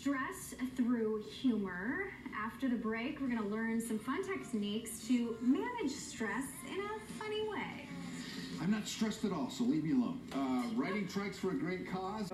stress through humor. After the break, we're going to learn some fun techniques to manage stress in a funny way. I'm not stressed at all, so leave me alone. Writing tracks for a great cause.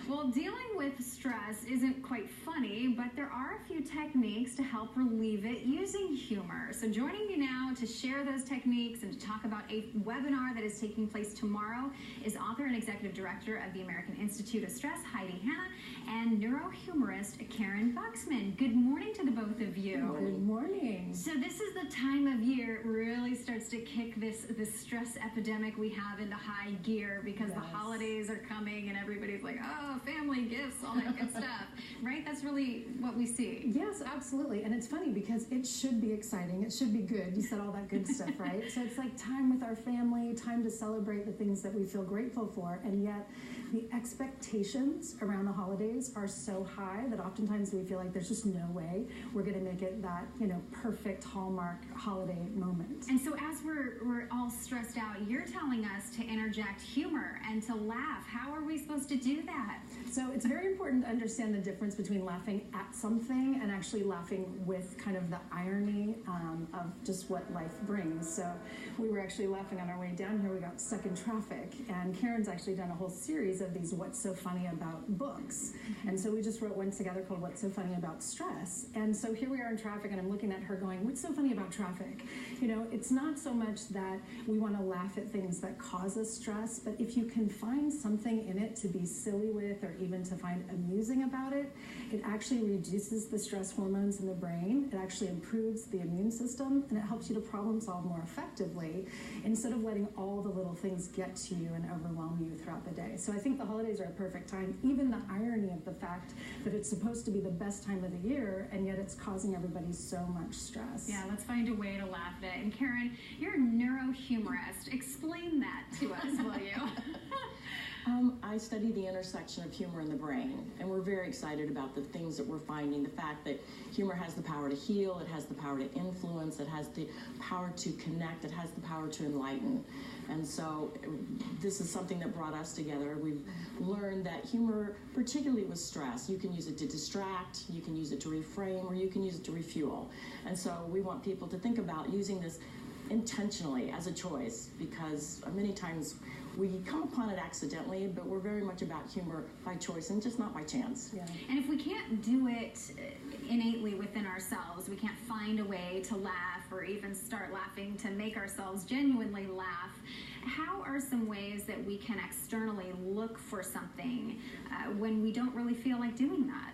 Well, dealing with stress isn't quite funny, but there are a few techniques to help relieve it using humor. So joining me now to share those techniques and to talk about a webinar that is taking place tomorrow is author and executive director of the American Institute of Stress, Heidi Hanna, and neurohumorist Karyn Buxman. Good morning to the both of you. Good morning. So this is the time of year it really starts to kick this stress epidemic we have into high gear because the holidays are coming and everybody's like, oh, family gifts, all that good stuff, right? That's really what we see. Yes, absolutely. And it's funny because it should be exciting. It should be good. You said all that good stuff, right? So it's like time with our family, time to celebrate the things that we feel grateful for. And yet the expectations around the holidays are so high that oftentimes we feel like there's just no way we're going to make it that, perfect hallmark holiday moment. And so as we're all stressed out, you're telling us to interject humor and to laugh. How are we supposed to do that? So it's very important to understand the difference between laughing at something and actually laughing with kind of the irony of just what life brings. So we were actually laughing on our way down here. We got stuck in traffic, and Karyn's actually done a whole series of these What's So Funny About books. And so we just wrote one together called What's So Funny About Stress. And so here we are in traffic, and I'm looking at her going, what's so funny about traffic? It's not so much that we want to laugh at things that cause us stress, but if you can find something in it to be silly with or even to find amusing about it, it actually reduces the stress hormones in the brain. It actually improves the immune system, and it helps you to problem solve more effectively instead of letting all the little things get to you and overwhelm you throughout the day. So I think the holidays are a perfect time. Even the irony of the fact that it's supposed to be the best time of the year, and yet it's causing everybody so much stress. Yeah, let's find a way to laugh at it. And Karyn, you're a neurohumorist. Explain that to us, will you? I study the intersection of humor and the brain, and we're very excited about the things that we're finding. The fact that humor has the power to heal, it has the power to influence, it has the power to connect, it has the power to enlighten. And so this is something that brought us together. We've learned that humor, particularly with stress, you can use it to distract, you can use it to reframe, or you can use it to refuel. And so we want people to think about using this intentionally as a choice, because many times we come upon it accidentally, but we're very much about humor by choice and just not by chance. Yeah. And if we can't do it innately within ourselves, we can't find a way to laugh or even start laughing to make ourselves genuinely laugh, how are some ways that we can externally look for something when we don't really feel like doing that?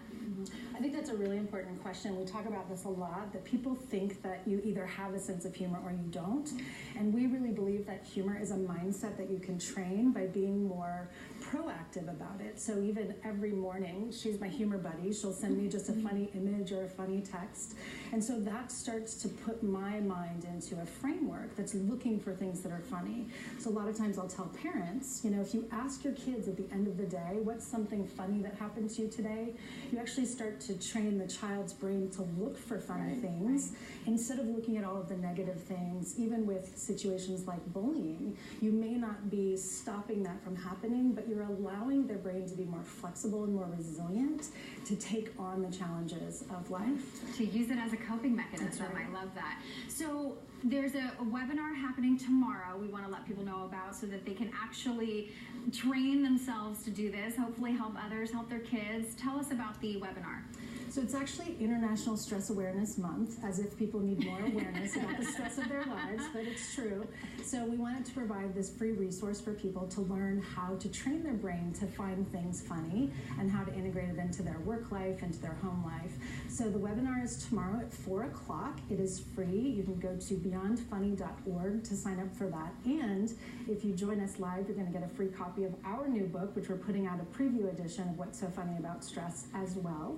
I think that's a really important question. We talk about this a lot, that people think that you either have a sense of humor or you don't. And we really believe that humor is a mindset that you can train by being more proactive about it. So even every morning, she's my humor buddy. She'll send me just a funny image or a funny text. And so that starts to put my mind into a framework that's looking for things that are funny. So a lot of times I'll tell parents, if you ask your kids at the end of the day, what's something funny that happened to you today, you actually start to train the child's brain to look for funny things instead of looking at all of the negative things. Even with situations like bullying, you may not be stopping that from happening, but you're allowing their brain to be more flexible and more resilient to take on the challenges of life. To use it as a coping mechanism. That's right. I love that. So there's a webinar happening tomorrow we want to let people know about so that they can actually train themselves to do this, hopefully help others, help their kids. Tell us about the webinar. So it's actually International Stress Awareness Month, as if people need more awareness about the stress of their lives, but it's true. So we wanted to provide this free resource for people to learn how to train their brain to find things funny and how to integrate it into their work life, into their home life. So the webinar is tomorrow at 4 o'clock. It is free. You can go to beyondfunny.org to sign up for that. And if you join us live, you're going to get a free copy of our new book, which we're putting out a preview edition of What's So Funny About Stress as well.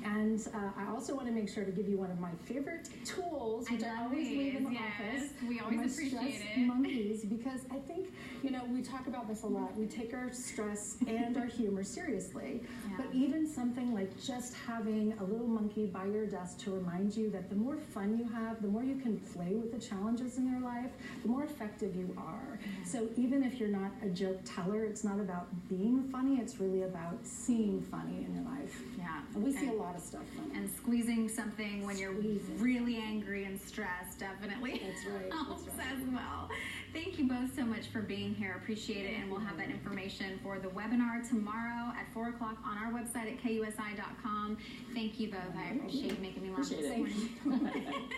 And I also want to make sure to give you one of my favorite tools, which I always leave in the office. We always appreciate it. Monkeys, because I think, we talk about this a lot. We take our stress and our humor seriously. Yeah. But even something like just having a little monkey by your desk to remind you that the more fun you have, the more you can play with the challenges in your life, the more effective you are. So even if you're not a joke teller, it's not about being funny, it's really about seeing funny in your life. Yeah, We see a lot of stuff from it. And squeezing something when you're really angry and stressed definitely helps as well. Thank you both so much for being here. Appreciate it. And we'll have that information for the webinar tomorrow at 4 o'clock on our website at KUSI.com. Thank you both. I appreciate you making me laugh this morning.